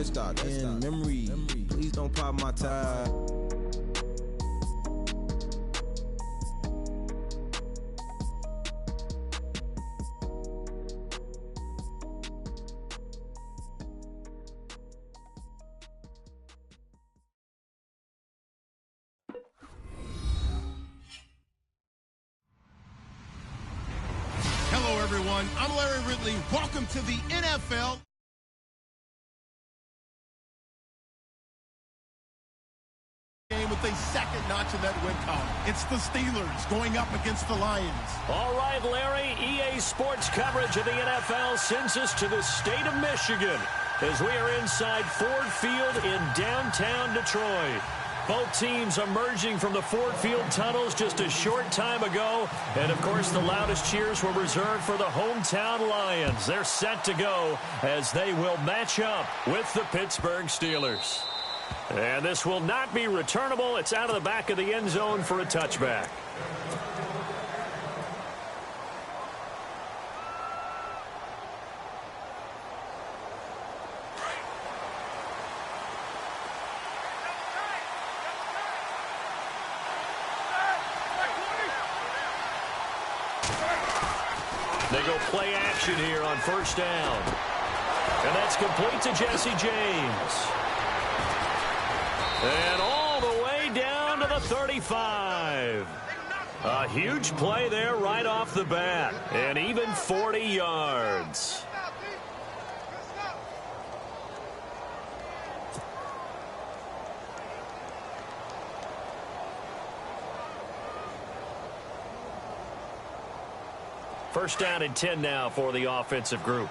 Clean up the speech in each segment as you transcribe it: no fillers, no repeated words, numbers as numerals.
stop in memory. Please don't pop my tire. Hello, everyone. I'm Larry Ridley. Welcome to the NFL. Game with a second notch in that win column. It's the Steelers going up against the Lions. All right, Larry, EA Sports coverage of the NFL sends us to the state of Michigan as we are inside Ford Field in downtown Detroit. Both teams emerging from the Ford Field tunnels just a short time ago. And, of course, the loudest cheers were reserved for the hometown Lions. They're set to go as they will match up with the Pittsburgh Steelers. And this will not be returnable. It's out of the back of the end zone for a touchback. They go play action here on first down. And that's complete to Jesse James. And all the way down to the 35. A huge play there right off the bat. And even 40 yards. First down and 10 now for the offensive group.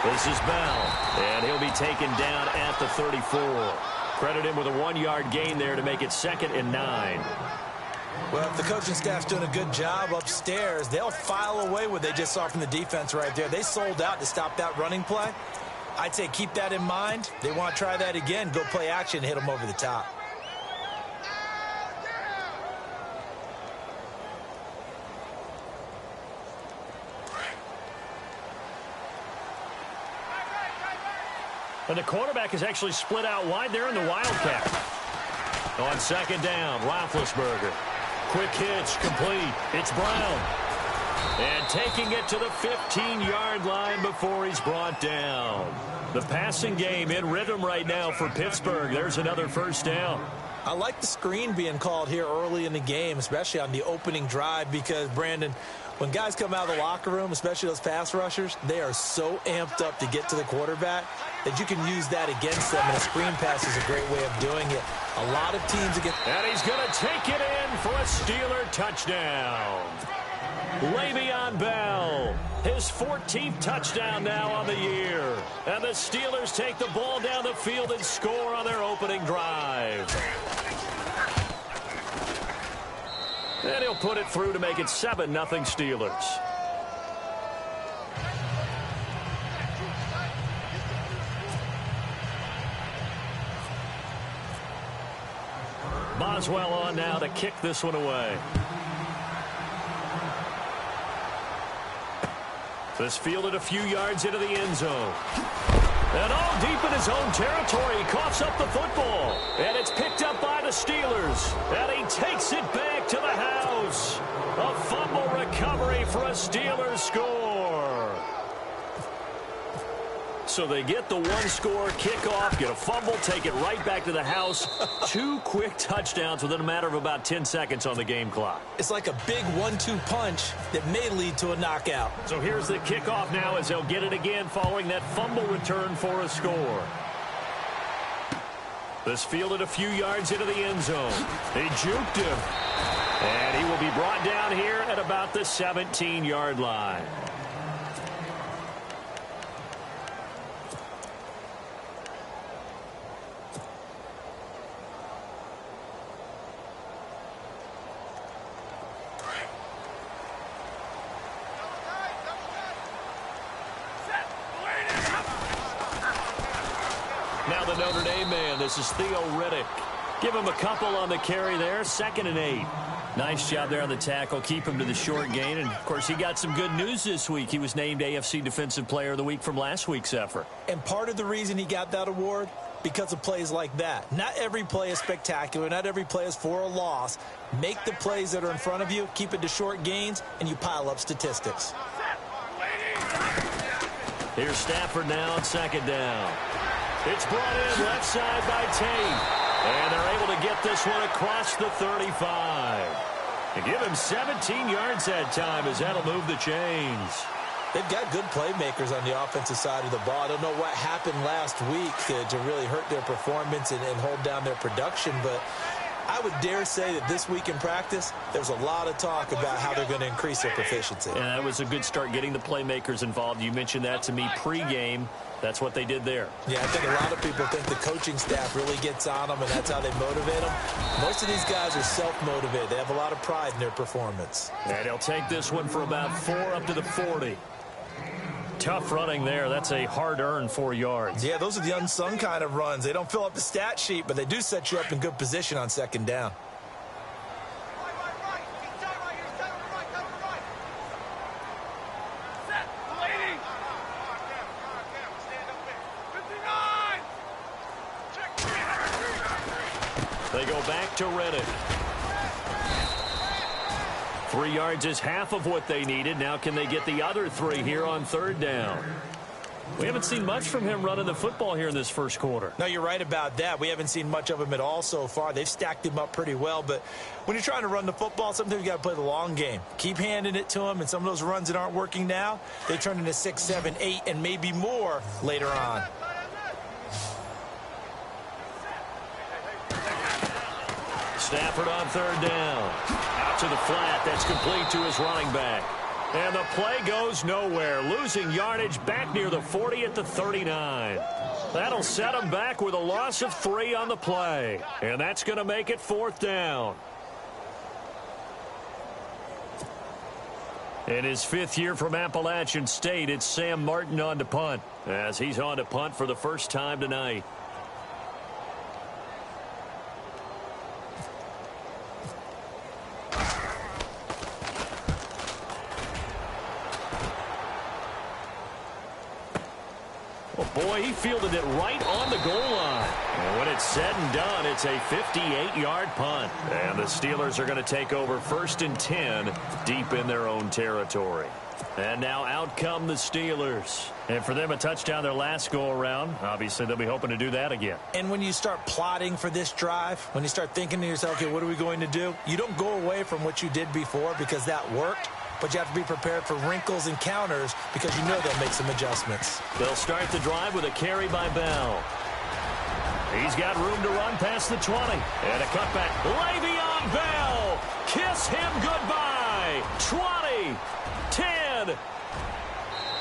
This is Bell, and he'll be taken down at the 34. Credit him with a 1-yard gain there to make it 2nd and 9. Well, if the coaching staff's doing a good job upstairs, they'll file away what they just saw from the defense right there. They sold out to stop that running play. I'd say keep that in mind. They want to try that again, go play action, hit them over the top. And the quarterback is actually split out wide there in the Wildcat. On second down, Roethlisberger. Quick hitch, complete. It's Brown. And taking it to the 15-yard line before he's brought down. The passing game in rhythm right now for Pittsburgh. There's another first down. I like the screen being called here early in the game, especially on the opening drive, because, Brandon, when guys come out of the locker room, especially those pass rushers, they are so amped up to get to the quarterback that you can use that against them, and a screen pass is a great way of doing it. A lot of teams against... And he's going to take it in for a Steeler touchdown. Le'Veon Bell, his 14th touchdown now on the year. And the Steelers take the ball down the field and score on their opening drive. And he'll put it through to make it 7-0 Steelers. Boswell on now to kick this one away. This fielded a few yards into the end zone. And all deep in his own territory, he coughs up the football. And it's picked up by the Steelers. And he takes it back to the house. A fumble recovery for a Steelers score. So they get the one-score kickoff, get a fumble, take it right back to the house. 2 quick touchdowns within a matter of about 10 seconds on the game clock. It's like a big 1-2 punch that may lead to a knockout. So here's the kickoff now as they'll get it again following that fumble return for a score. This fielded a few yards into the end zone. They juked him. And he will be brought down here at about the 17-yard line. Now the Notre Dame man, this is Theo Riddick. Give him a couple on the carry there, 2nd and 8. Nice job there on the tackle. Keep him to the short gain. And, of course, he got some good news this week. He was named AFC Defensive Player of the Week from last week's effort. And part of the reason he got that award, because of plays like that. Not every play is spectacular. Not every play is for a loss. Make the plays that are in front of you, keep it to short gains, and you pile up statistics. Here's Stafford now on second down. It's brought in left side by Tate. And they're able to get this one across the 35. And give him 17 yards that time as that'll move the chains. They've got good playmakers on the offensive side of the ball. I don't know what happened last week to really hurt their performance and hold down their production, but I would dare say that this week in practice, there's a lot of talk about how they're going to increase their proficiency. And that was a good start getting the playmakers involved. You mentioned that to me pregame. That's what they did there. Yeah, I think a lot of people think the coaching staff really gets on them, and that's how they motivate them. Most of these guys are self-motivated. They have a lot of pride in their performance. And he'll take this one for about 4 up to the 40. Tough running there. That's a hard-earned 4 yards. Yeah, those are the unsung kind of runs. They don't fill up the stat sheet, but they do set you up in good position on second down. They go back to Reddick. 3 yards is half of what they needed. Now can they get the other 3 here on third down? We haven't seen much from him running the football here in this first quarter. No, you're right about that. We haven't seen much of him at all so far. They've stacked him up pretty well, but when you're trying to run the football, sometimes you got to play the long game. Keep handing it to him, and some of those runs that aren't working now, they turn into 6, 7, 8, and maybe more later on. Stafford on third down. Out to the flat. That's complete to his running back. And the play goes nowhere. Losing yardage back near the 40 at the 39. That'll set him back with a loss of 3 on the play. And that's going to make it fourth down. In his 5th year from Appalachian State, it's Sam Martin on to punt, as he's on to punt for the first time tonight. Oh, boy, he fielded it right on the goal line. And when it's said and done, it's a 58-yard punt. And the Steelers are going to take over 1st and 10 deep in their own territory. And now out come the Steelers. And for them, a touchdown their last go-around. Obviously, they'll be hoping to do that again. And when you start plotting for this drive, when you start thinking to yourself, okay, what are we going to do? You don't go away from what you did before because that worked. But you have to be prepared for wrinkles and counters because you know they'll make some adjustments. They'll start the drive with a carry by Bell. He's got room to run past the 20. And a cutback. Le'Veon Bell. Kiss him goodbye. 20. 10.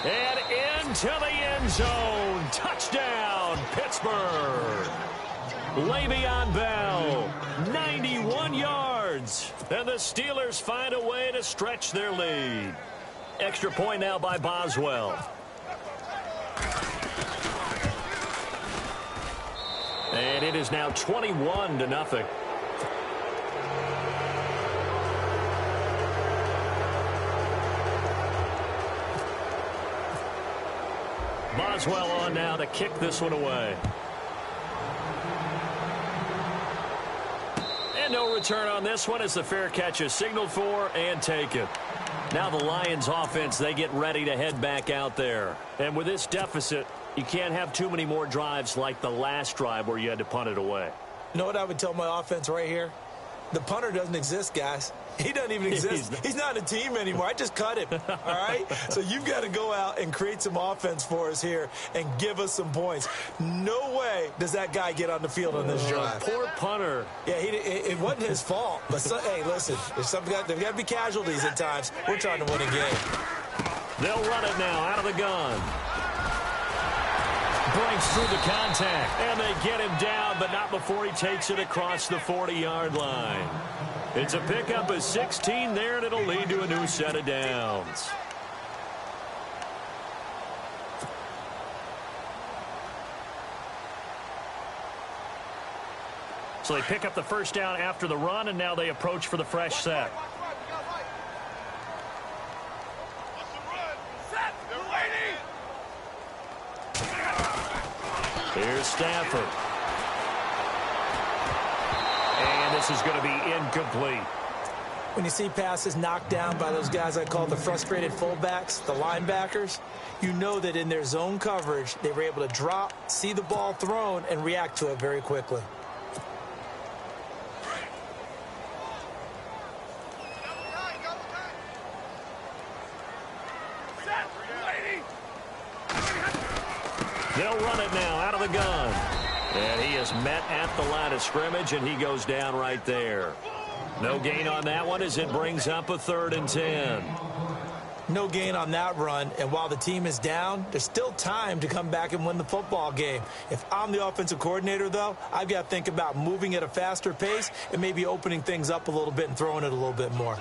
And into the end zone. Touchdown, Pittsburgh. Le'Veon Bell, 91 yards. And the Steelers find a way to stretch their lead. Extra point now by Boswell. And it is now 21-0. Boswell on now to kick this one away. And no return on this one as the fair catch is signaled for and taken. Now the Lions offense, they get ready to head back out there. And with this deficit, you can't have too many more drives like the last drive where you had to punt it away. You know what I would tell my offense right here? The punter doesn't exist, guys. He doesn't even exist. He's not a team anymore. I just cut him, all right? So you've got to go out and create some offense for us here and give us some points. No way does that guy get on the field on this drive. Poor punter. Yeah, it wasn't his fault. But, hey, listen, there's got to be casualties at times. We're trying to win a game. They'll run it now out of the gun. Breaks through the contact, and they get him down, but not before he takes it across the 40-yard line. It's a pickup of 16 there, and it'll lead to a new set of downs. So they pick up the first down after the run, and now they approach for the fresh set. Here's Stafford. And this is going to be incomplete. When you see passes knocked down by those guys I call the frustrated fullbacks, the linebackers, you know that in their zone coverage, they were able to drop, see the ball thrown, and react to it very quickly. They'll run it now out of the gun. And he is met at the line of scrimmage, and he goes down right there. No gain on that one as it brings up a 3rd and 10. No gain on that run, and while the team is down, there's still time to come back and win the football game. If I'm the offensive coordinator, though, I've got to think about moving at a faster pace and maybe opening things up a little bit and throwing it a little bit more.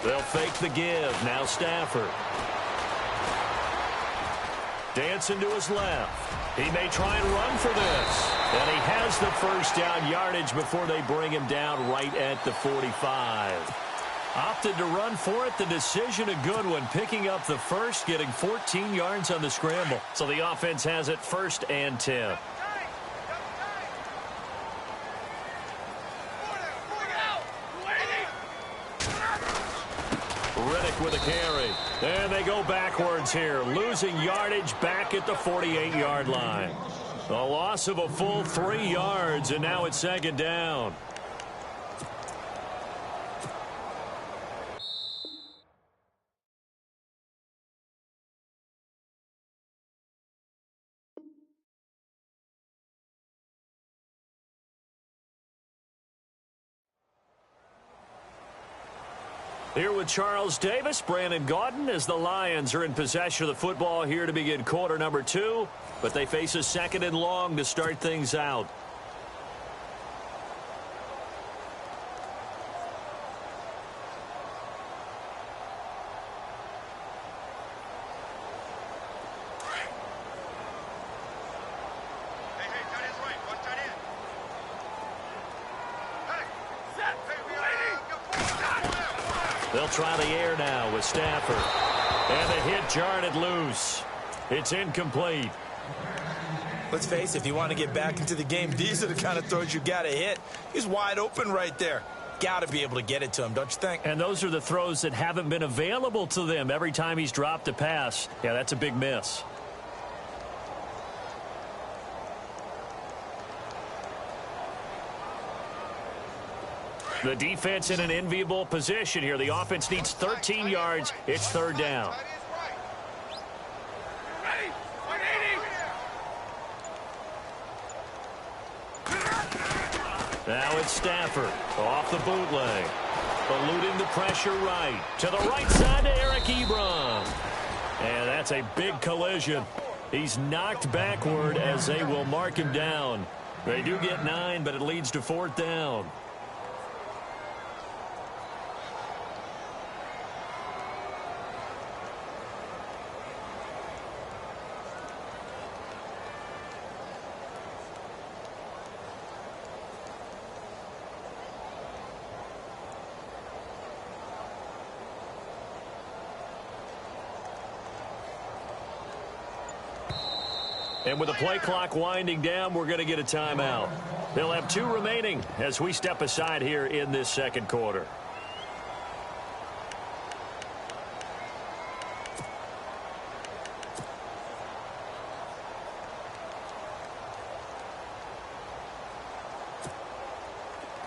They'll fake the give. Now Stafford. Dancing to his left. He may try and run for this. And he has the first down yardage before they bring him down right at the 45. Opted to run for it. The decision a good one. Picking up the first, getting 14 yards on the scramble. So the offense has it 1st and 10. With a carry. And they go backwards here, losing yardage back at the 48-yard line. A loss of a full 3 yards, and now it's 2nd down. Here with Charles Davis, Brandon Gaudin, as the Lions are in possession of the football here to begin quarter number 2. But they face a 2nd and long to start things out. They'll try the air now with Stafford. And the hit jarred it loose. It's incomplete. Let's face it, if you want to get back into the game, these are the kind of throws you got to hit. He's wide open right there. Got to be able to get it to him, don't you think? And those are the throws that haven't been available to them every time he's dropped a pass. Yeah, that's a big miss. The defense in an enviable position here. The offense needs 13 yards. It's 3rd down. Now it's Stafford off the bootleg. Eluding the pressure right. To the right side to Eric Ebron. And that's a big collision. He's knocked backward as they will mark him down. They do get 9, but it leads to 4th down. And with the play clock winding down, we're going to get a timeout. They'll have 2 remaining as we step aside here in this 2nd quarter.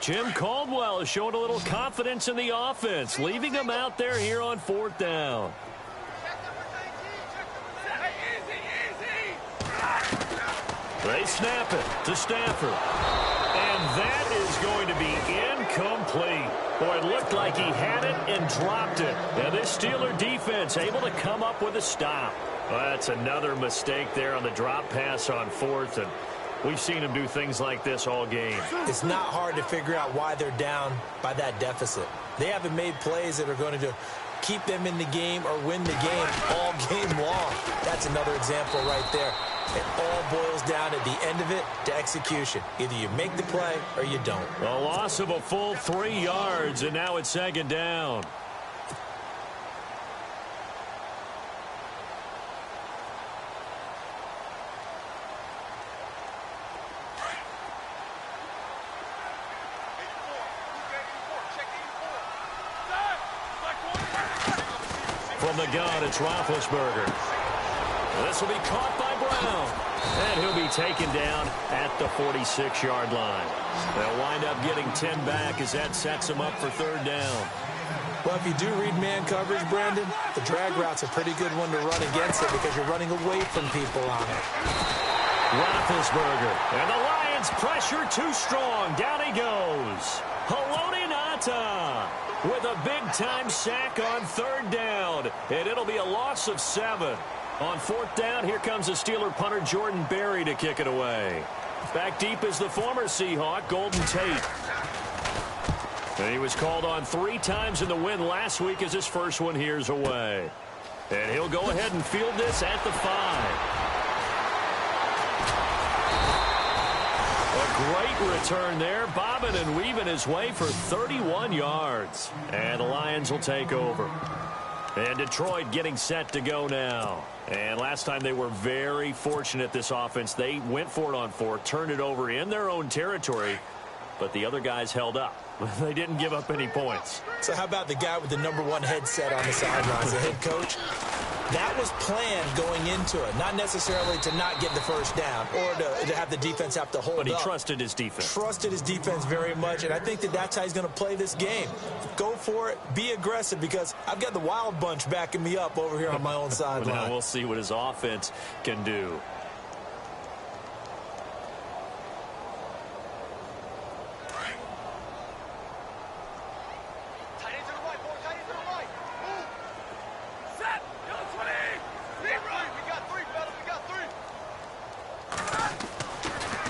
Jim Caldwell is showing a little confidence in the offense, leaving him out there here on 4th down. They snap it to Stafford. And that is going to be incomplete. Boy, it looked like he had it and dropped it. And this Steeler defense able to come up with a stop. Well, that's another mistake there on the drop pass on 4th. And we've seen him do things like this all game. It's not hard to figure out why they're down by that deficit. They haven't made plays that are going to keep them in the game or win the game all game long. That's another example right there. It all boils down at the end of it to execution. Either you make the play or you don't. A loss of a full 3 yards, and now it's second down. From the gun, it's Roethlisberger. This will be caught by Brown. And he'll be taken down at the 46-yard line. They'll wind up getting 10 back as that sets them up for third down. Well, if you do read man coverage, Brandon, the drag route's a pretty good one to run against it because you're running away from people on it. Roethlisberger. And the Lions pressure too strong. Down he goes. Haloti Ngata with a big-time sack on third down. And it'll be a loss of 7. On fourth down, here comes the Steeler punter Jordan Berry to kick it away. Back deep is the former Seahawk, Golden Tate. And he was called on 3 times in the win last week as his first one here's away. And he'll go ahead and field this at the 5. A great return there, bobbing and weaving his way for 31 yards. And the Lions will take over. And Detroit getting set to go now. And last time they were very fortunate, this offense. They went for it on 4, turned it over in their own territory, but the other guys held up. They didn't give up any points. So how about the guy with the #1 headset on the sidelines, the head coach? That was planned going into it, not necessarily to not get the first down or to have the defense have to hold up. But he trusted his defense. Trusted his defense very much, and I think that's how he's going to play this game. Go for it, be aggressive, because I've got the wild bunch backing me up over here on my own sideline. Now we'll see what his offense can do.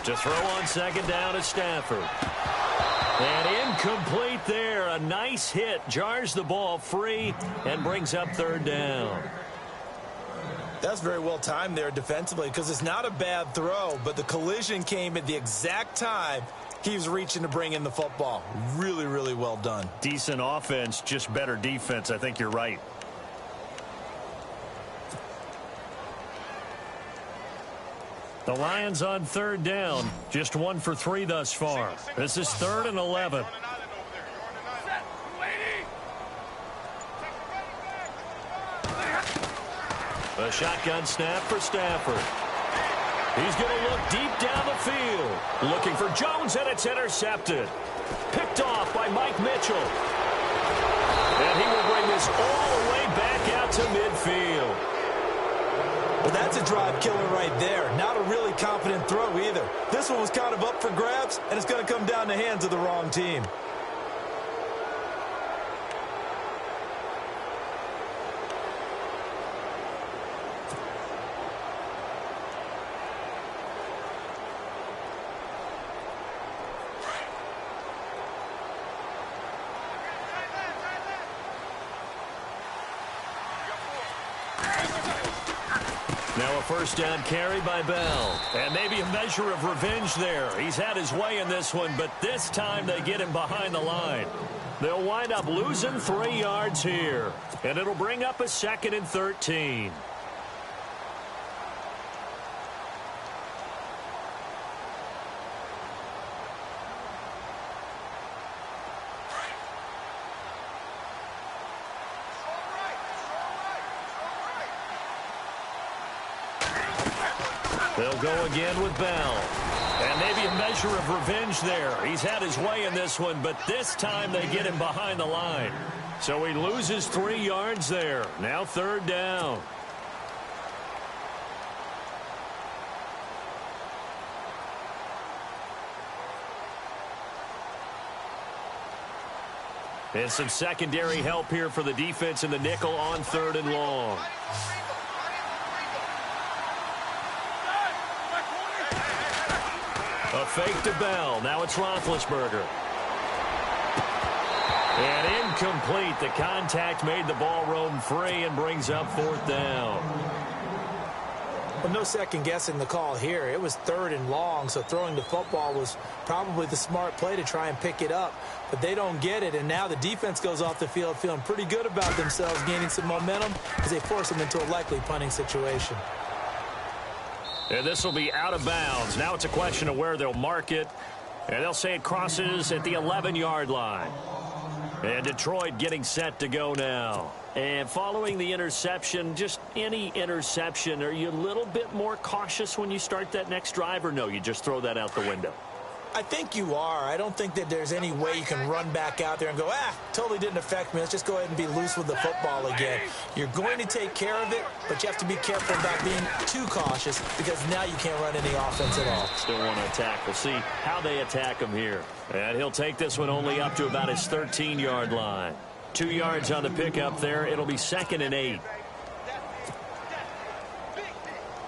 To throw on second down at Stafford. And incomplete there. A nice hit. Jars the ball free and brings up third down. That's very well timed there defensively because it's not a bad throw, but the collision came at the exact time he was reaching to bring in the football. Really, really well done. Decent offense, just better defense. I think you're right. The Lions on third down, just 1 for 3 thus far. This is 3rd and 11. A shotgun snap for Stafford. He's going to look deep down the field. Looking for Jones, and it's intercepted. Picked off by Mike Mitchell. And he will bring this all the way back out to midfield. Well, that's a drive killer right there. Not a really confident throw either. This one was kind of up for grabs, and it's going to come down the hands of the wrong team. Now a first down carry by Bell. And maybe a measure of revenge there. He's had his way in this one, but this time they get him behind the line. They'll wind up losing 3 yards here. And it'll bring up a 2nd and 13. They'll go again with Bell. And maybe a measure of revenge there. He's had his way in this one, but this time they get him behind the line. So he loses 3 yards there. Now third down. And some secondary help here for the defense in the nickel on 3rd and long. A fake to Bell. Now it's Roethlisberger. And incomplete. The contact made the ball roam free and brings up 4th down. Well, no second-guessing the call here. It was 3rd and long, so throwing the football was probably the smart play to try and pick it up. But they don't get it, and now the defense goes off the field feeling pretty good about themselves, gaining some momentum as they force them into a likely punting situation. And this will be out of bounds. Now it's a question of where they'll mark it. And they'll say it crosses at the 11-yard line. And Detroit getting set to go now. And following the interception, just any interception, are you a little bit more cautious when you start that next drive, or no, you just throw that out the window? I think you are. I don't think that there's any way you can run back out there and go, totally didn't affect me. Let's just go ahead and be loose with the football again. You're going to take care of it, but you have to be careful about being too cautious because now you can't run any offense at all. Still want to attack. We'll see how they attack him here. And he'll take this one only up to about his 13-yard line. 2 yards on the pickup there. It'll be 2nd and 8.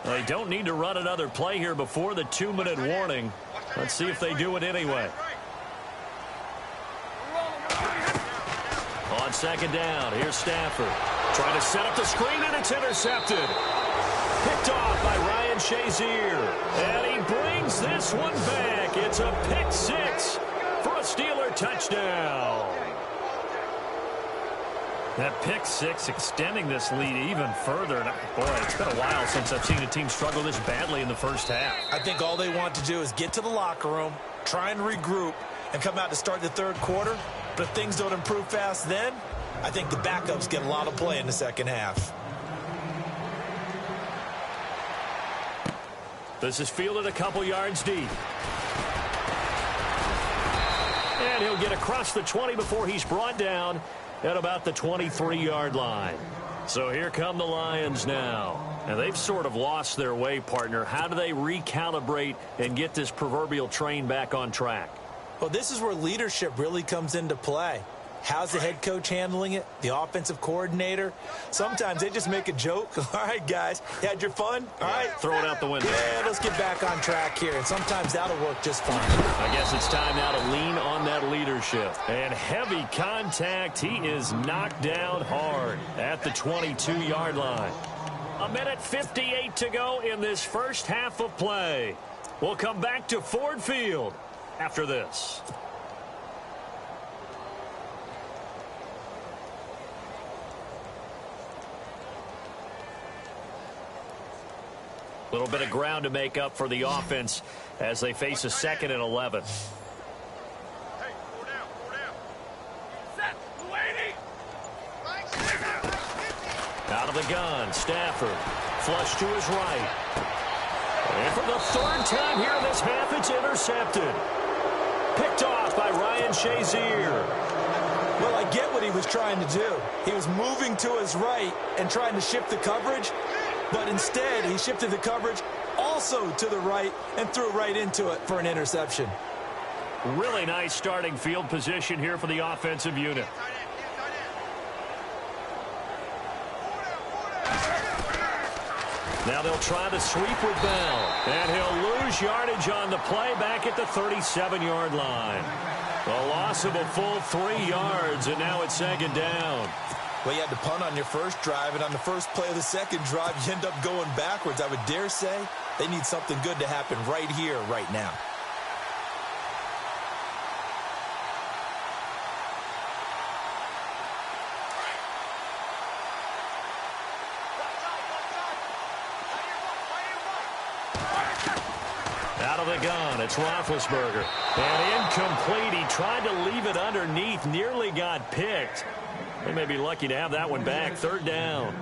They don't need to run another play here before the 2-minute warning. Let's see if they do it anyway. On 2nd down, here's Stafford. Trying to set up the screen, and it's intercepted. Picked off by Ryan Shazier. And he brings this one back. It's a pick 6 for a Steeler touchdown. That pick 6 extending this lead even further. And boy, it's been a while since I've seen a team struggle this badly in the first half. I think all they want to do is get to the locker room, try and regroup, and come out to start the 3rd quarter. But if things don't improve fast then, I think the backups get a lot of play in the 2nd half. This is fielded a couple yards deep. And he'll get across the 20 before he's brought down at about the 23-yard line. So here come the Lions now. And they've sort of lost their way, partner. How do they recalibrate and get this proverbial train back on track? Well, this is where leadership really comes into play. How's the head coach handling it? The offensive coordinator? Sometimes they just make a joke. All right, guys, you had your fun? All right. Throw it out the window. Yeah, let's get back on track here. And sometimes that'll work just fine. I guess it's time now to lean on that leadership. And heavy contact. He is knocked down hard at the 22-yard line. 1:58 to go in this first half of play. We'll come back to Ford Field after this. A little bit of ground to make up for the offense as they face a 2nd and 11. Out of the gun, Stafford. Flush to his right. And for the 3rd time here in this half, it's intercepted. Picked off by Ryan Shazier. Well, I get what he was trying to do. He was moving to his right and trying to shift the coverage. But instead, he shifted the coverage also to the right and threw right into it for an interception. Really nice starting field position here for the offensive unit. Now they'll try to sweep with Bell. And he'll lose yardage on the play back at the 37-yard line. A loss of a full 3 yards, and now it's 2nd down. Well, you had to punt on your first drive, and on the first play of the 2nd drive, you end up going backwards. I would dare say they need something good to happen right here, right now. Out of the gun, it's Roethlisberger. And incomplete. He tried to leave it underneath, nearly got picked. They may be lucky to have that one back. 3rd down.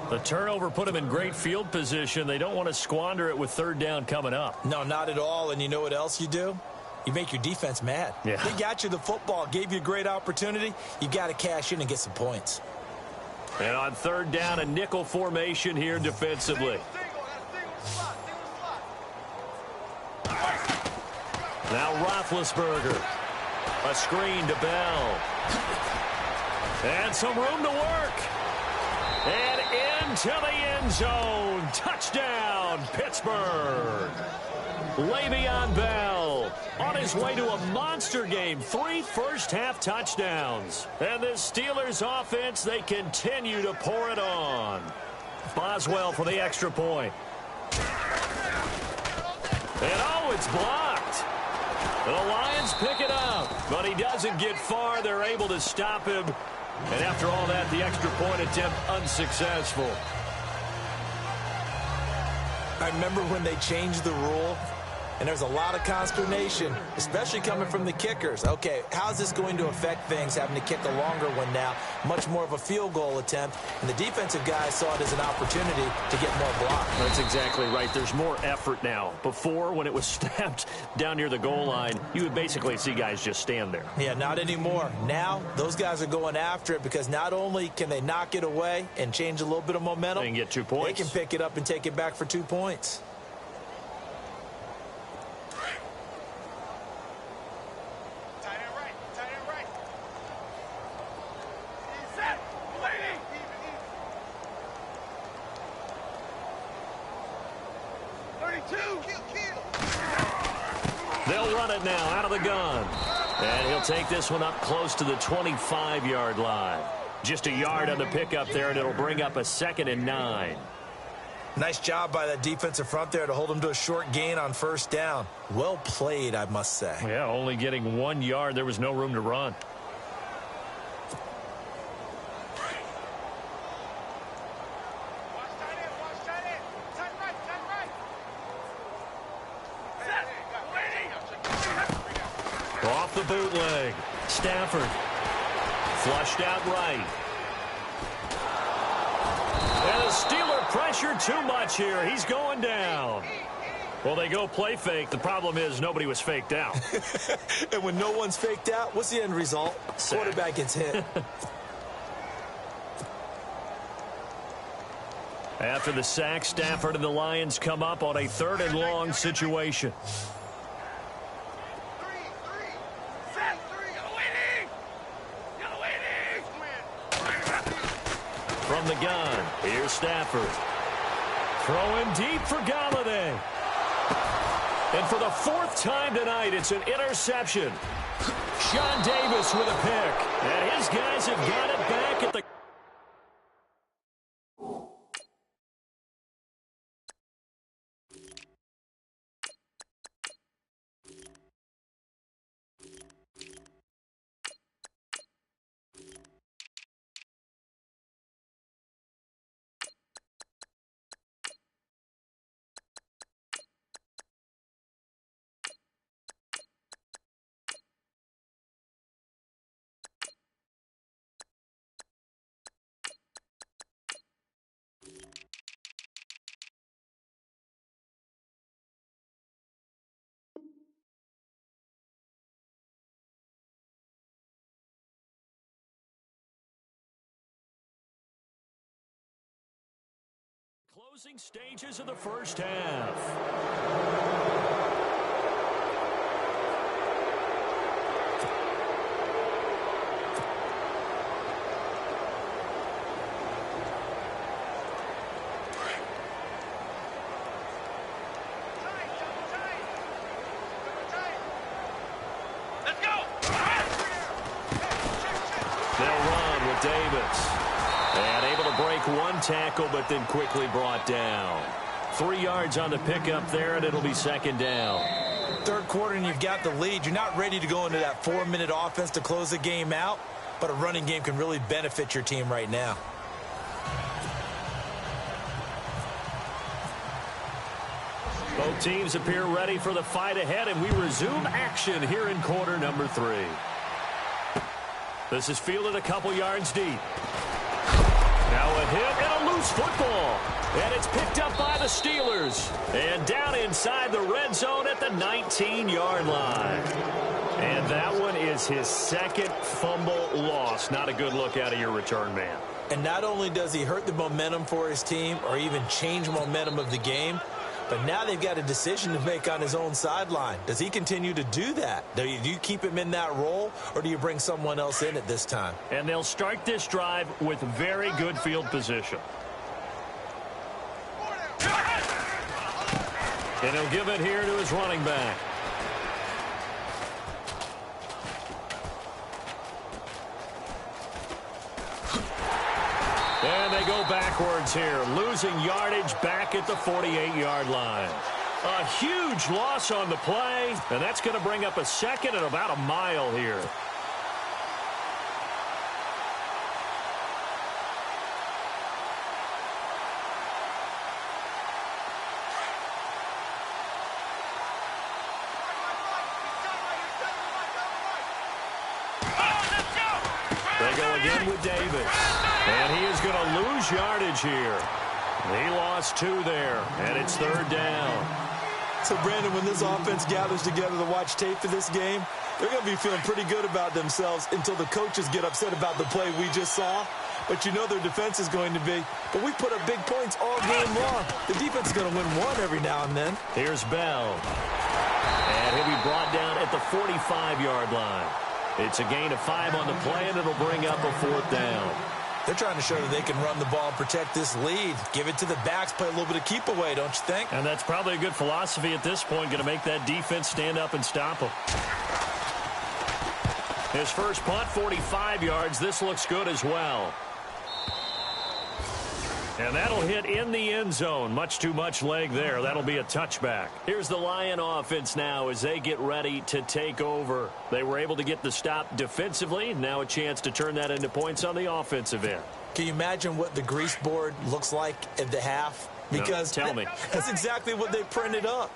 The turnover put them in great field position. They don't want to squander it with 3rd down coming up. No, not at all. And you know what else you do? You make your defense mad. Yeah. They got you the football, gave you a great opportunity. You got to cash in and get some points. And on 3rd down, a nickel formation here defensively. Now Roethlisberger. A screen to Bell. And some room to work. And into the end zone. Touchdown, Pittsburgh. Le'Veon Bell on his way to a monster game. 3 first-half touchdowns. And the Steelers offense, they continue to pour it on. Boswell for the extra point. And oh, it's blocked. The Lions pick it up, but he doesn't get far. They're able to stop him. And after all that, the extra point attempt unsuccessful. I remember when they changed the rule, and there's a lot of consternation, especially coming from the kickers. Okay, how's this going to affect things, having to kick a longer one now, much more of a field goal attempt, and the defensive guys saw it as an opportunity to get more blocks. That's exactly right. There's more effort now. Before, when it was snapped down near the goal line, you would basically see guys just stand there. Yeah, not anymore. Now, those guys are going after it because not only can they knock it away and change a little bit of momentum, they can get 2 points. They can pick it up and take it back for 2 points. They'll run it now out of the gun. And he'll take this one up close to the 25-yard line. Just a yard on the pickup there, and it'll bring up a 2nd and 9. Nice job by that defensive front there to hold him to a short gain on first down. Well played, I must say. Yeah, only getting 1 yard. There was no room to run. Off the bootleg. Stafford. Flushed out right. And the Steeler pressure too much here. He's going down. Well, they go play fake. The problem is nobody was faked out. And when no one's faked out, what's the end result? Sack. Quarterback gets hit. After the sack, Stafford and the Lions come up on a 3rd and long situation. From the gun, here's Stafford. Throwing deep for Galladay. And for the 4th time tonight, it's an interception. Sean Davis with a pick. And his guys have got it back at the... Closing stages of the first half. They'll run with Davis. And able to break one tackle, but then quickly brought down. 3 yards on the pickup there, and it'll be 2nd down. 3rd quarter, and you've got the lead. You're not ready to go into that 4-minute offense to close the game out, but a running game can really benefit your team right now. Both teams appear ready for the fight ahead, and we resume action here in quarter number 3. This is fielded a couple yards deep. Now a hit and a loose football. And it's picked up by the Steelers. And down inside the red zone at the 19-yard line. And that one is his 2nd fumble loss. Not a good look out of your return man. And not only does he hurt the momentum for his team or even change momentum of the game, but now they've got a decision to make on his own sideline. Does he continue to do that? Do you keep him in that role, or do you bring someone else in at this time? And they'll start this drive with very good field position. And he'll give it here to his running back. And they go backwards here, losing yardage back at the 48-yard line. A huge loss on the play, and that's going to bring up a second and about a mile here. They go again with Davis, and he is going to lose yardage here. He lost 2 there, and it's 3rd down. So, Brandon, when this offense gathers together to watch tape for this game, they're going to be feeling pretty good about themselves until the coaches get upset about the play we just saw. But you know their defense is going to be. But we put up big points all game long. The defense is going to win one every now and then. Here's Bell. And he'll be brought down at the 45-yard line. It's a gain of 5 on the play, and it'll bring up a 4th down. They're trying to show that they can run the ball and protect this lead. Give it to the backs, play a little bit of keep away, don't you think? And that's probably a good philosophy at this point, going to make that defense stand up and stop them. His first punt, 45 yards. This looks good as well. And that'll hit in the end zone. Much too much leg there. That'll be a touchback. Here's the Lion offense now as they get ready to take over. They were able to get the stop defensively. Now a chance to turn that into points on the offensive end. Can you imagine what the grease board looks like at the half? Because no, tell me. That's exactly what they printed up.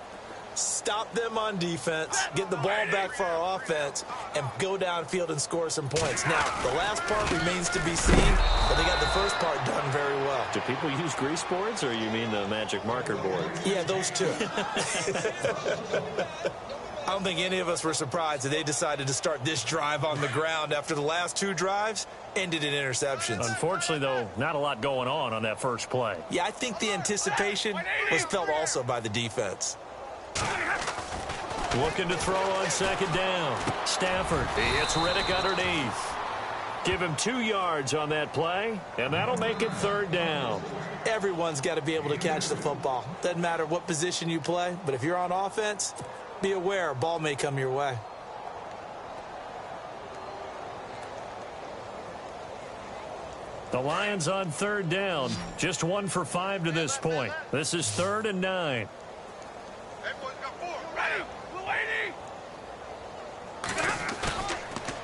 Stop them on defense, get the ball back for our offense, and go downfield and score some points. Now, the last part remains to be seen, but they got the first part done very well. Do people use grease boards, or you mean the magic marker board? Yeah, those two. I don't think any of us were surprised that they decided to start this drive on the ground after the last 2 drives ended in interceptions. Unfortunately, though, not a lot going on that first play. Yeah, I think the anticipation was felt also by the defense. Looking to throw on 2nd down. Stafford, he hits Riddick underneath. Give him 2 yards on that play, and that'll make it 3rd down. Everyone's got to be able to catch the football. Doesn't matter what position you play, but if you're on offense, be aware a ball may come your way. The Lions on 3rd down. Just 1 for 5 to this point. This is 3rd and 9.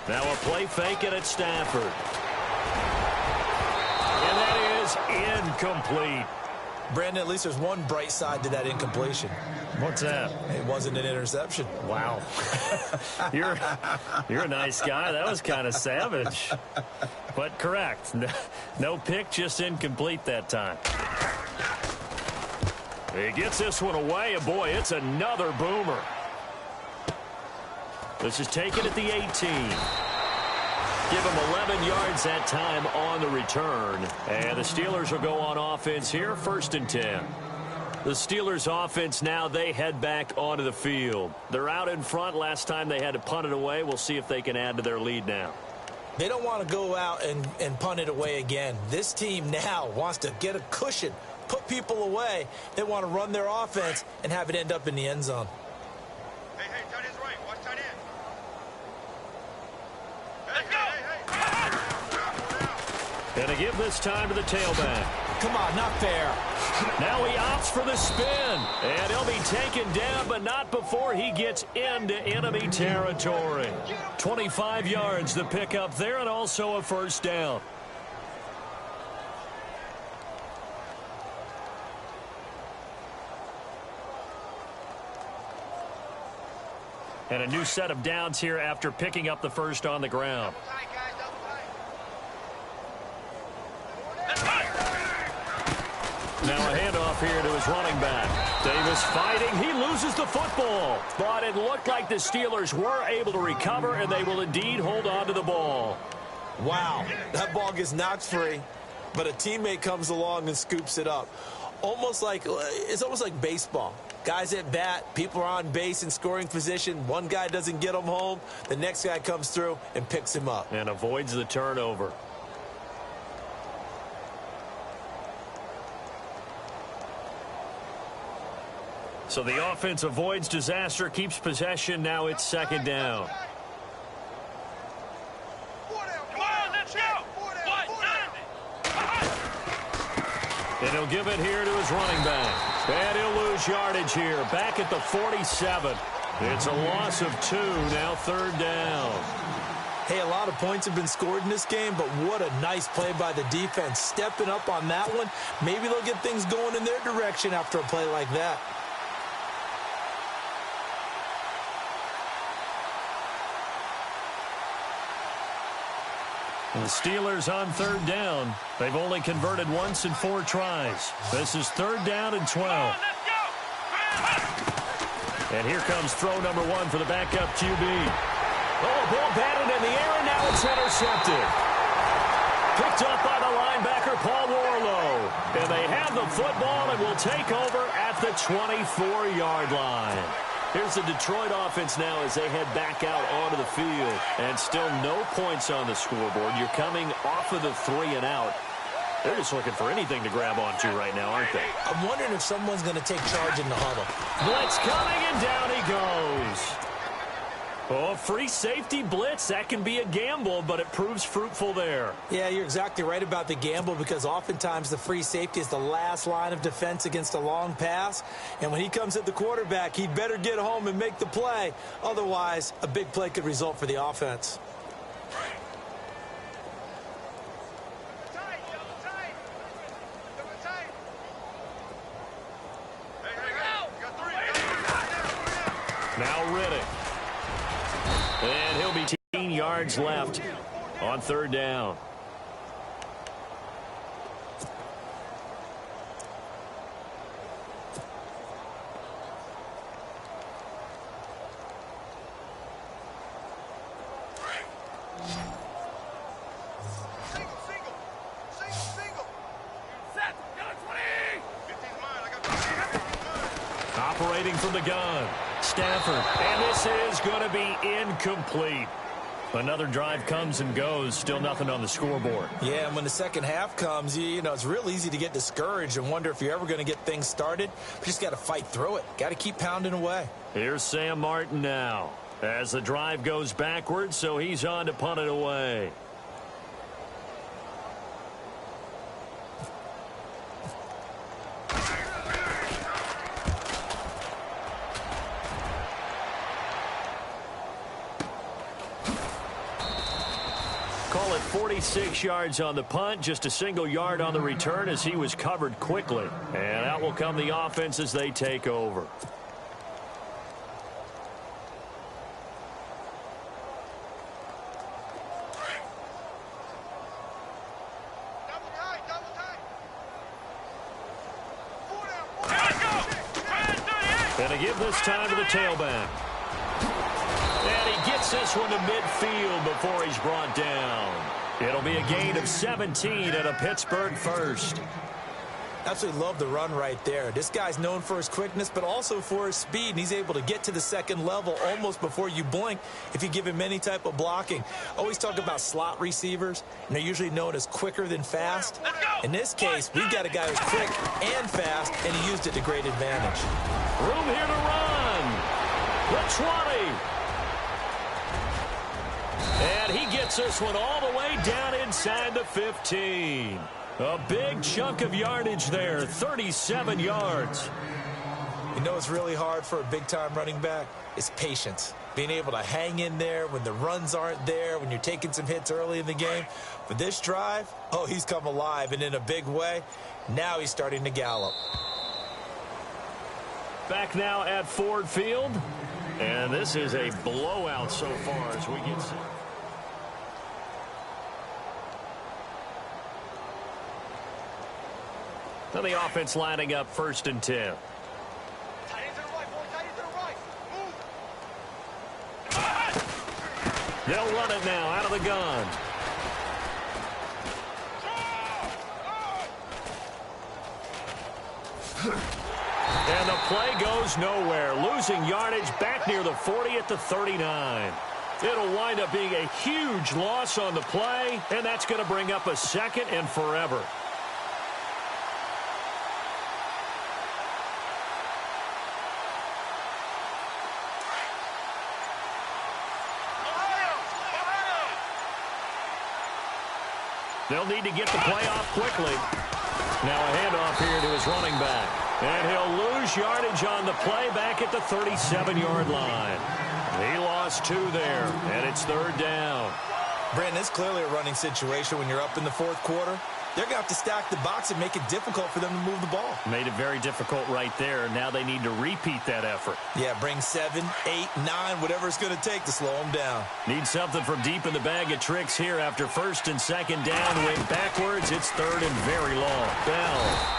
Now a play fake it at Stafford. And that is incomplete. Brandon, at least there's one bright side to that incompletion. What's that? It wasn't an interception. Wow. You're a nice guy. That was kind of savage. But correct. No pick, just incomplete that time. He gets this one away, and boy, it's another boomer. This is taken at the 18. Give him 11 yards that time on the return. And the Steelers will go on offense here, 1st and 10. The Steelers offense now, they head back onto the field. They're out in front. Last time they had to punt it away. We'll see if they can add to their lead now. They don't want to go out and punt it away again. This team now wants to get a cushion, put people away. They want to run their offense and have it end up in the end zone. Hey, tight end's right. Watch tight end. Going to give this time to the tailback. Come on, not fair. Now he opts for the spin. And he'll be taken down, but not before he gets into enemy territory. 25 yards the pickup there, and also a 1st down. And a new set of downs here after picking up the first on the ground. Now a handoff here to his running back. Davis fighting. He loses the football. But it looked like the Steelers were able to recover, and they will indeed hold on to the ball. Wow, that ball gets knocked free, but a teammate comes along and scoops it up. It's almost like baseball. Guys at bat, people are on base in scoring position. One guy doesn't get him home. The next guy comes through and picks him up. And avoids the turnover. So the offense avoids disaster, keeps possession. Now it's 2nd down. And he'll give it here to his running back. And he'll lose yardage here. Back at the 47. It's a loss of 2. Now 3rd down. Hey, a lot of points have been scored in this game, but what a nice play by the defense. Stepping up on that one. Maybe they'll get things going in their direction after a play like that. The Steelers on 3rd down. They've only converted once in 4 tries. This is 3rd down and 12. And here comes throw number 1 for the backup QB. Oh, ball batted in the air, and now it's intercepted. Picked up by the linebacker, Paul Warlow. And they have the football and will take over at the 24-yard line. Here's the Detroit offense now as they head back out onto the field. And still no points on the scoreboard. You're coming off of the 3-and-out. They're just looking for anything to grab onto right now, aren't they? I'm wondering if someone's going to take charge in the huddle. Blitz coming, and down he goes. Oh, free safety blitz. That can be a gamble, but it proves fruitful there. Yeah, you're exactly right about the gamble because oftentimes the free safety is the last line of defense against a long pass. And when he comes at the quarterback, he'd better get home and make the play. Otherwise, a big play could result for the offense. Now Riddick. And he'll be 10 yards left on 3rd down. Operating from the gun. Stafford. And this is going to be incomplete. Another drive comes and goes. Still nothing on the scoreboard. Yeah, and when the second half comes, you know, it's real easy to get discouraged and wonder if you're ever going to get things started. But just got to fight through it. Got to keep pounding away. Here's Sam Martin now as the drive goes backwards, so he's on to punt it away. Call it 46 yards on the punt, just a single yard on the return as he was covered quickly. And out will come the offense as they take over. And they give this time to the tailback. And he gets this one to midfield before he's brought down. It'll be a gain of 17 and a Pittsburgh first. Absolutely love the run right there. This guy's known for his quickness, but also for his speed, and he's able to get to the second level almost before you blink if you give him any type of blocking. Always talk about slot receivers, and they're usually known as quicker than fast. In this case, we've got a guy who's quick and fast, and he used it to great advantage. Room here to run. The 20. And he gets this one all the way down inside the 15. A big chunk of yardage there, 37 yards. You know it's really hard for a big-time running back? It's patience. Being able to hang in there when the runs aren't there, when you're taking some hits early in the game. For this drive, oh, he's come alive, and in a big way. Now he's starting to gallop. Back now at Ford Field. And this is a blowout so far as we get set. Now the offense lining up 1st and 10. They'll run it now out of the gun. And the play goes nowhere. Losing yardage back near the 40 at the 39. It'll wind up being a huge loss on the play, and that's going to bring up a 2nd and forever. They'll need to get the play off quickly. Now a handoff here to his running back. And he'll lose yardage on the play back at the 37-yard line. He lost 2 there, and it's 3rd down. Brandon, it's clearly a running situation when you're up in the 4th quarter. They're going to have to stack the box and make it difficult for them to move the ball. Made it very difficult right there. Now they need to repeat that effort. Yeah, bring 7, 8, 9, whatever it's going to take to slow them down. Need something from deep in the bag of tricks here after 1st and 2nd down. Went backwards. It's 3rd and very long. Bell.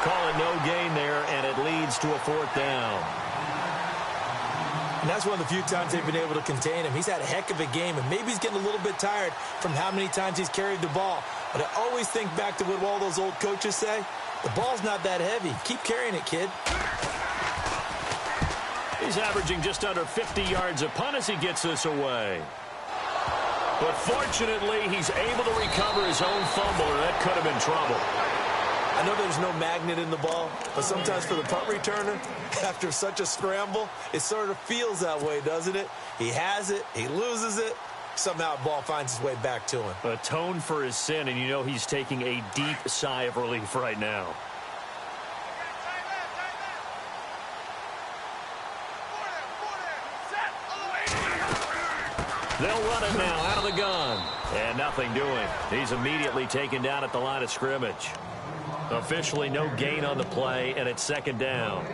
Call it no gain there, and it leads to a 4th down. And that's one of the few times they've been able to contain him. He's had a heck of a game, and maybe he's getting a little bit tired from how many times he's carried the ball. But I always think back to what all those old coaches say. The ball's not that heavy. Keep carrying it, kid. He's averaging just under 50 yards a punt as he gets this away. But fortunately, he's able to recover his own fumble, or that could have been trouble. I know there's no magnet in the ball, but sometimes for the punt returner, after such a scramble, it sort of feels that way, doesn't it? He has it, he loses it, somehow the ball finds its way back to him. Atone for his sin, and you know he's taking a deep sigh of relief right now. They'll run it now out of the gun. And nothing doing. He's immediately taken down at the line of scrimmage. Officially no gain on the play, and it's 2nd down.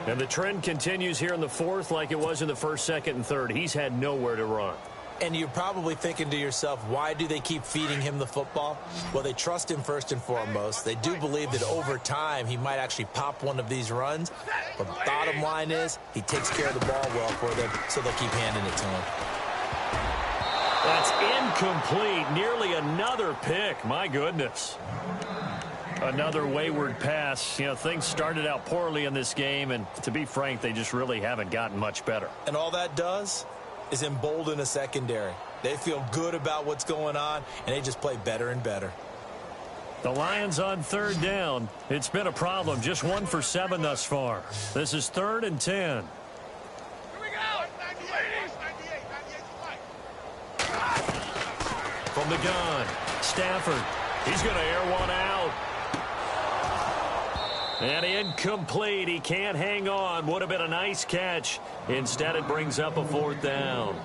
And the trend continues here in the 4th like it was in the 1st, 2nd, and 3rd. He's had nowhere to run. And you're probably thinking to yourself, why do they keep feeding him the football? Well, they trust him first and foremost. They do believe that over time he might actually pop one of these runs. But the bottom line is he takes care of the ball well for them, so they'll keep handing it to him. That's incomplete. Nearly another pick. My goodness. Another wayward pass. You know, things started out poorly in this game, and to be frank, they just really haven't gotten much better. And all that does is embolden a secondary. They feel good about what's going on, and they just play better and better. The Lions on 3rd down. It's been a problem. Just 1 for 7 thus far. This is 3rd and 10. From the gun, Stafford. He's going to air one out. And incomplete. He can't hang on. Would have been a nice catch. Instead, it brings up a 4th down.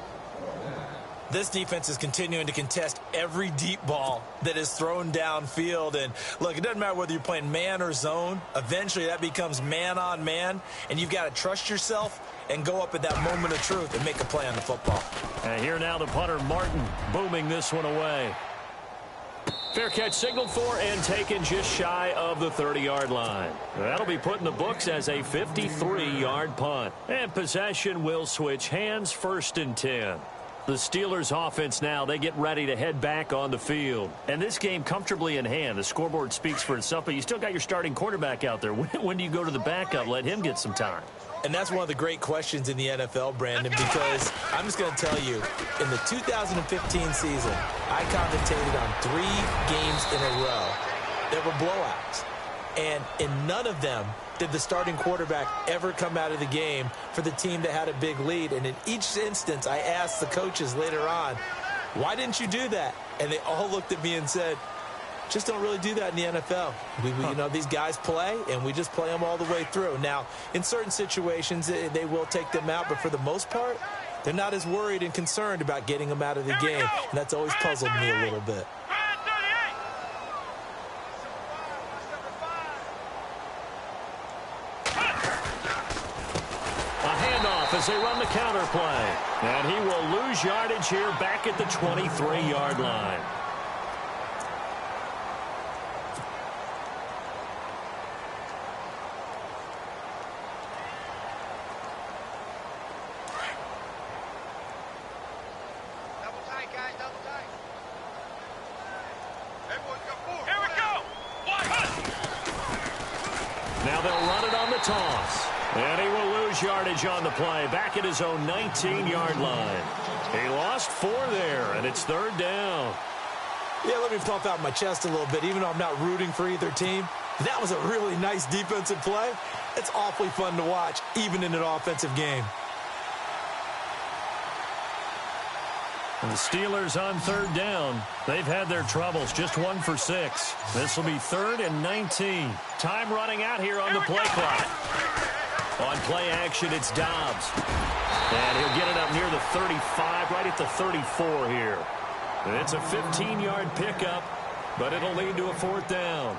This defense is continuing to contest every deep ball that is thrown downfield. And, look, it doesn't matter whether you're playing man or zone. Eventually, that becomes man-on-man, and you've got to trust yourself and go up at that moment of truth and make a play on the football. And here now the punter, Martin, booming this one away. Fair catch signaled for and taken just shy of the 30-yard line. That'll be put in the books as a 53-yard punt. And possession will switch hands, 1st and 10. The Steelers offense now, they get ready to head back on the field. And this game comfortably in hand. The scoreboard speaks for itself, but you still got your starting quarterback out there. When do you go to the backup? Let him get some time. And that's one of the great questions in the NFL, Brandon, because I'm just going to tell you, in the 2015 season, I commentated on 3 games in a row that were blowouts. And in none of them did the starting quarterback ever come out of the game for the team that had a big lead. And in each instance, I asked the coaches later on, why didn't you do that? And they all looked at me and said, just don't really do that in the NFL. You know, these guys play, and we just play them all the way through. Now, in certain situations, they will take them out, but for the most part, they're not as worried and concerned about getting them out of the game. And that's always puzzled me a little bit. As they run the counter play. And he will lose yardage here back at the 23-yard line. Double tight, guys, double tight. Everyone come forward. Here we go. Now they'll run it on the toss. And he will lose yardage on the play, back at his own 19-yard line. He lost 4 there, and it's 3rd down. Yeah, let me puff out my chest a little bit, even though I'm not rooting for either team. That was a really nice defensive play. It's awfully fun to watch, even in an offensive game. And the Steelers on third down. They've had their troubles, just 1 for 6. This will be 3rd and 19. Time running out here on the play clock. On play action, it's Dobbs. And he'll get it up near the 35, right at the 34 here. And it's a 15-yard pickup, but it'll lead to a 4th down.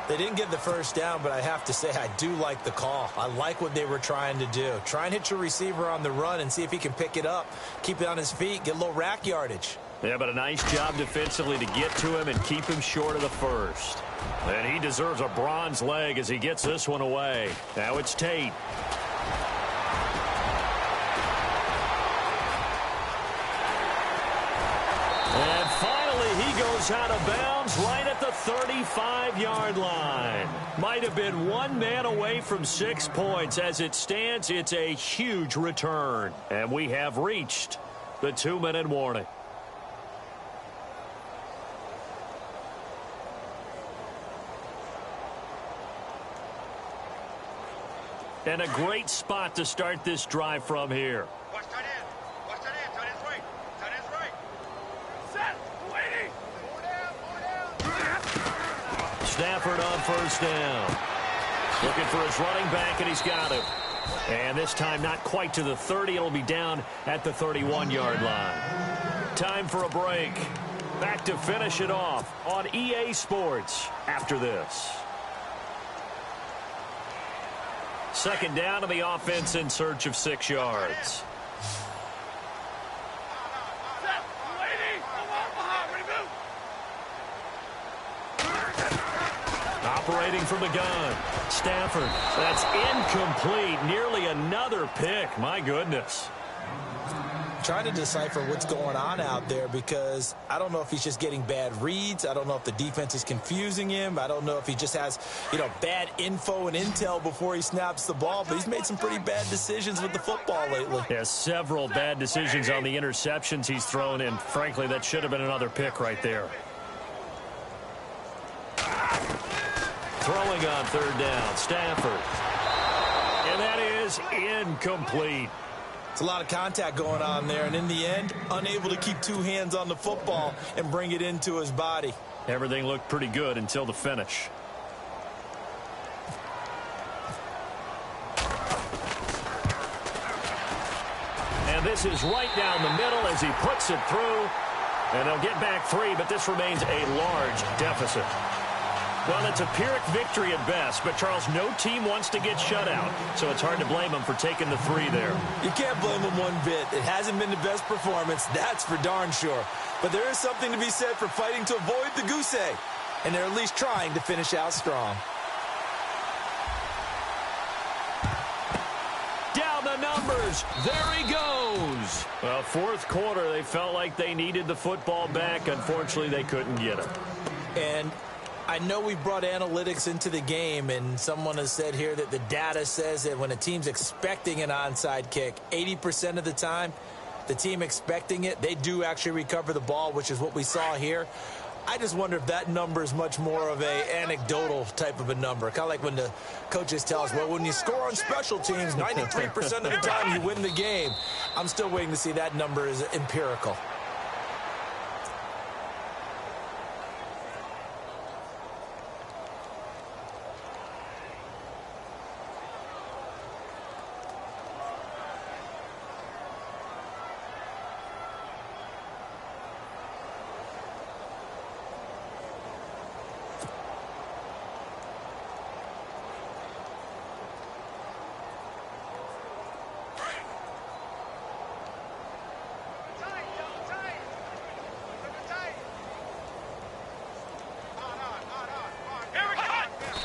They didn't get the first down, but I have to say I do like the call. I like what they were trying to do. Try and hit your receiver on the run and see if he can pick it up, keep it on his feet, get a little rack yardage. Yeah, but a nice job defensively to get to him and keep him short of the first. And he deserves a bronze leg as he gets this one away. Now it's Tate. And finally, he goes out of bounds right at the 35-yard line. Might have been one man away from 6 points. As it stands, it's a huge return. And we have reached the 2-minute warning. And a great spot to start this drive from here. Watch tight end. Watch tight end. Tight end's right. Tight end's right. Set. Waiting. Stafford on first down. Looking for his running back, and he's got him. And this time not quite to the 30. It'll be down at the 31-yard line. Time for a break. Back to finish it off on EA Sports after this. 2nd down, and the offense in search of 6 yards. Operating from the gun. Stafford. That's incomplete. Nearly another pick. My goodness. Trying to decipher what's going on out there because I don't know if he's just getting bad reads. I don't know if the defense is confusing him. I don't know if he just has, bad info and intel before he snaps the ball. But he's made some pretty bad decisions with the football lately. Yeah, several bad decisions on the interceptions he's thrown, and frankly, that should have been another pick right there. Throwing on 3rd down, Stafford. And that is incomplete. It's a lot of contact going on there, and in the end, unable to keep 2 hands on the football and bring it into his body. Everything looked pretty good until the finish. And this is right down the middle as he puts it through. And they'll get back 3, but this remains a large deficit. Well, it's a Pyrrhic victory at best, but, Charles, no team wants to get shut out, so it's hard to blame them for taking the 3 there. You can't blame them one bit. It hasn't been the best performance, that's for darn sure. But there is something to be said for fighting to avoid the goose egg, and they're at least trying to finish out strong. Down the numbers. There he goes. Well, 4th quarter, they felt like they needed the football back. Unfortunately, they couldn't get it. And I know we brought analytics into the game, and someone has said here that the data says that when a team's expecting an onside kick, 80% of the time, the team expecting it, they do actually recover the ball, which is what we saw here. I just wonder if that number is much more of a anecdotal type of a number. Kind of like when the coaches tell us, well, when you score on special teams, 93% of the time you win the game. I'm still waiting to see that number is empirical.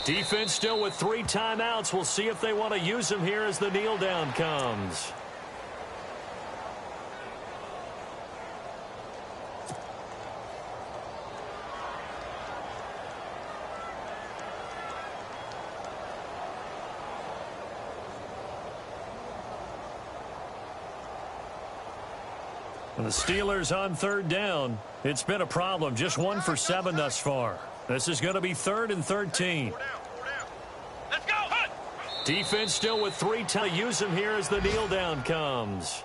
Defense still with 3 timeouts. We'll see if they want to use them here as the kneel down comes. And the Steelers on 3rd down. It's been a problem. Just 1 for 7 thus far. This is going to be 3rd and 13. Let's go. Defense still with 3 timeouts. Use them here as the kneel down comes.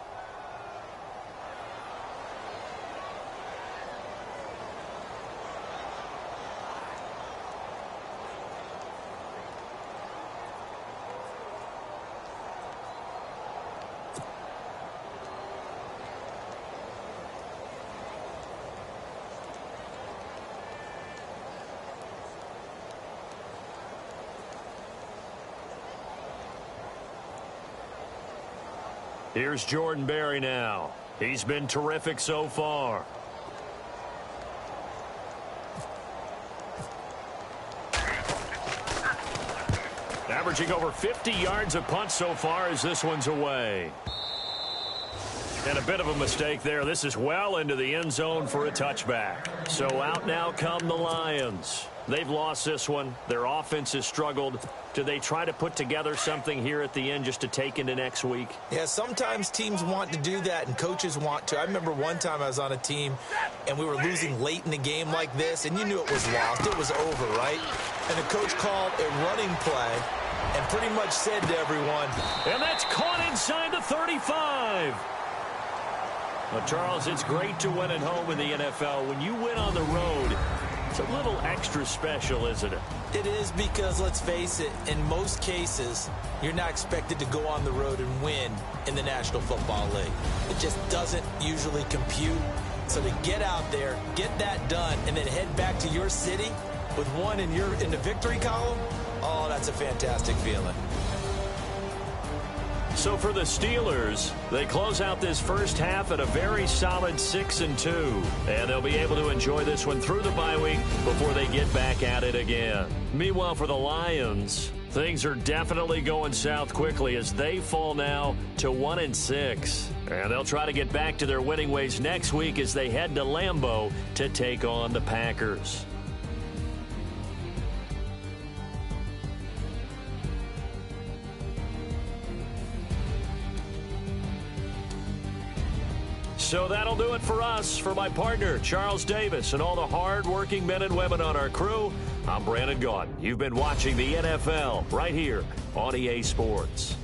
Here's Jordan Berry now. He's been terrific so far. Averaging over 50 yards a punt so far as this one's away. And a bit of a mistake there. This is well into the end zone for a touchback. So out now come the Lions. They've lost this one. Their offense has struggled. Do they try to put together something here at the end just to take into next week? Yeah, sometimes teams want to do that and coaches want to. I remember one time I was on a team and we were losing late in the game like this, and you knew it was lost. It was over, right? And the coach called a running play and pretty much said to everyone, and that's caught inside the 35. Well, Charles, it's great to win at home in the NFL. When you win on the road, it's a little extra special, isn't it? It is, because let's face it, in most cases, you're not expected to go on the road and win in the National Football League. It just doesn't usually compute. So to get out there, get that done, and then head back to your city with one in the victory column, oh, that's a fantastic feeling. So for the Steelers, they close out this first half at a very solid 6-2. And they'll be able to enjoy this one through the bye week before they get back at it again. Meanwhile, for the Lions, things are definitely going south quickly as they fall now to 1-6. And they'll try to get back to their winning ways next week as they head to Lambeau to take on the Packers. So that'll do it for us. For my partner, Charles Davis, and all the hard-working men and women on our crew, I'm Brandon Gaudin. You've been watching the NFL right here on EA Sports.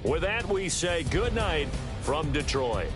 With that, we say good night from Detroit.